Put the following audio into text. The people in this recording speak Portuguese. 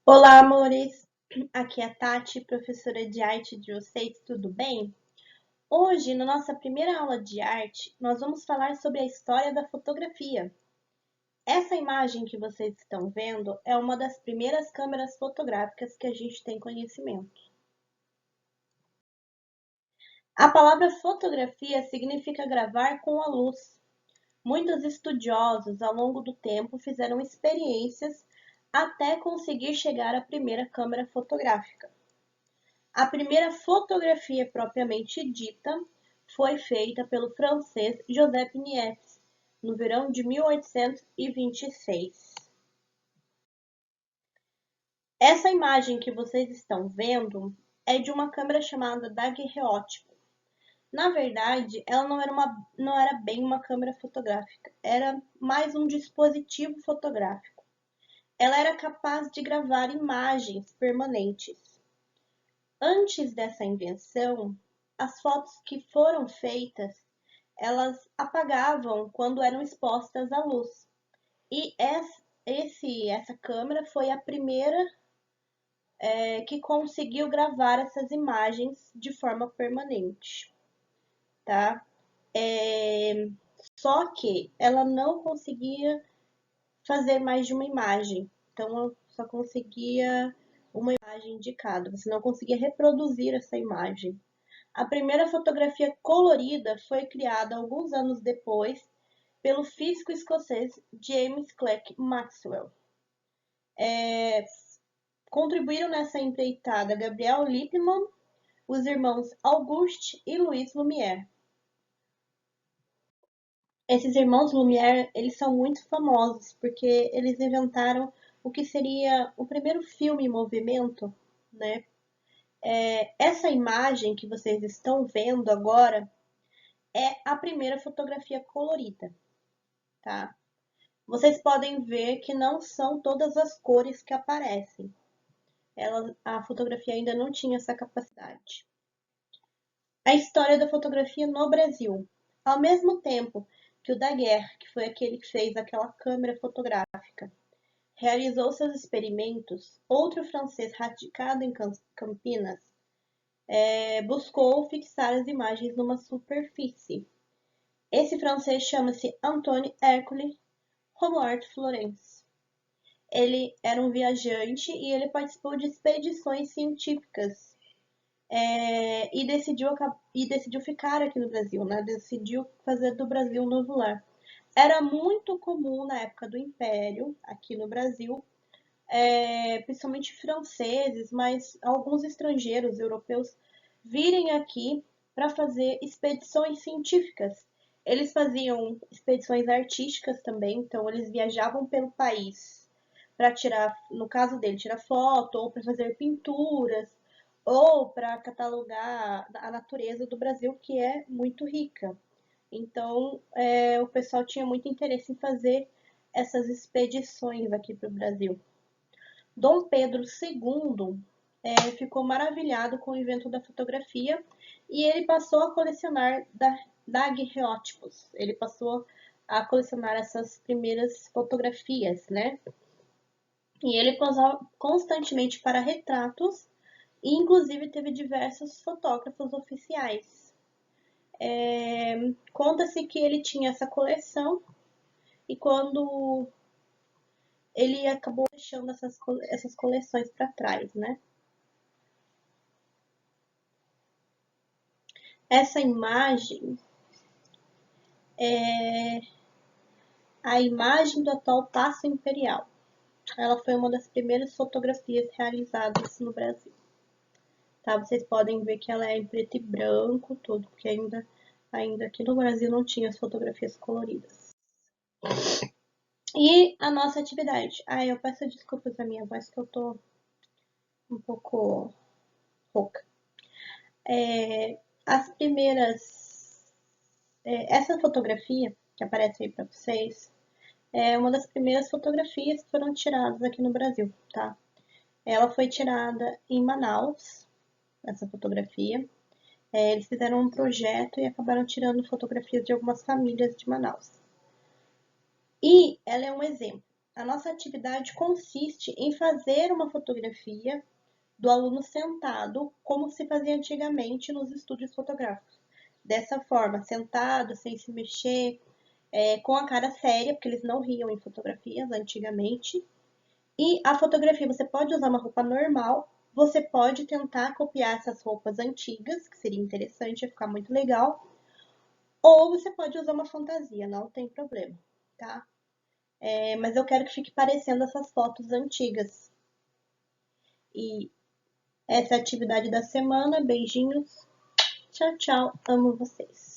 Olá, amores! Aqui é a Tati, professora de arte de vocês, tudo bem? Hoje, na nossa primeira aula de arte, nós vamos falar sobre a história da fotografia. Essa imagem que vocês estão vendo é uma das primeiras câmeras fotográficas que a gente tem conhecimento. A palavra fotografia significa gravar com a luz. Muitos estudiosos, ao longo do tempo, fizeram experiências até conseguir chegar à primeira câmera fotográfica. A primeira fotografia propriamente dita foi feita pelo francês Joseph Niepce, no verão de 1826. Essa imagem que vocês estão vendo é de uma câmera chamada daguerreótipo. Na verdade, ela não era bem uma câmera fotográfica, era mais um dispositivo fotográfico. Ela era capaz de gravar imagens permanentes. Antes dessa invenção, as fotos que foram feitas, elas apagavam quando eram expostas à luz. E essa câmera foi a primeira que conseguiu gravar essas imagens de forma permanente, tá? Só que ela não conseguia fazer mais de uma imagem. Então, eu só conseguia uma imagem de cada. Você não conseguia reproduzir essa imagem. A primeira fotografia colorida foi criada alguns anos depois pelo físico escocês James Clerk Maxwell. Contribuíram nessa empreitada Gabriel Lippmann, os irmãos Auguste e Louis Lumière. Esses irmãos Lumière, eles são muito famosos porque eles inventaram o que seria o primeiro filme em movimento, né? Essa imagem que vocês estão vendo agora é a primeira fotografia colorida, tá? Vocês podem ver que não são todas as cores que aparecem. A fotografia ainda não tinha essa capacidade. A história da fotografia no Brasil. Ao mesmo tempo que o Daguerre, que foi aquele que fez aquela câmera fotográfica, realizou seus experimentos, outro francês radicado em Campinas buscou fixar as imagens numa superfície. Esse francês chama-se Antoine Hercule Romuald Florence. Ele era um viajante e ele participou de expedições científicas e decidiu ficar aqui no Brasil, né? Decidiu fazer do Brasil um novo lar. Era muito comum na época do Império, aqui no Brasil, principalmente franceses, mas alguns estrangeiros europeus virem aqui para fazer expedições científicas. Eles faziam expedições artísticas também, então eles viajavam pelo país para tirar, no caso dele, tirar foto, ou para fazer pinturas, ou para catalogar a natureza do Brasil, que é muito rica. Então, o pessoal tinha muito interesse em fazer essas expedições aqui para o Brasil. Dom Pedro II ficou maravilhado com o invento da fotografia e ele passou a colecionar daguerreótipos. Ele passou a colecionar essas primeiras fotografias, né? E ele posava constantemente para retratos e inclusive teve diversos fotógrafos oficiais. Conta-se que ele tinha essa coleção e quando ele acabou deixando essas coleções para trás, né? Essa imagem é a imagem do atual Paço Imperial. Ela foi uma das primeiras fotografias realizadas no Brasil. Tá? Vocês podem ver que ela é em preto e branco, tudo, porque ainda aqui no Brasil não tinha as fotografias coloridas. E a nossa atividade. Eu peço desculpas da minha voz que eu tô um pouco rouca. As primeiras. Essa fotografia que aparece aí para vocês é uma das primeiras fotografias que foram tiradas aqui no Brasil, tá? Ela foi tirada em Manaus, essa fotografia. Eles fizeram um projeto e acabaram tirando fotografias de algumas famílias de Manaus. E ela é um exemplo. A nossa atividade consiste em fazer uma fotografia do aluno sentado, como se fazia antigamente nos estúdios fotográficos. Dessa forma, sentado, sem se mexer, com a cara séria, porque eles não riam em fotografias antigamente. E a fotografia, você pode usar uma roupa normal, você pode tentar copiar essas roupas antigas, que seria interessante, ia ficar muito legal, ou você pode usar uma fantasia, não tem problema, tá? Mas eu quero que fique parecendo essas fotos antigas. E essa é a atividade da semana. Beijinhos. Tchau, tchau. Amo vocês.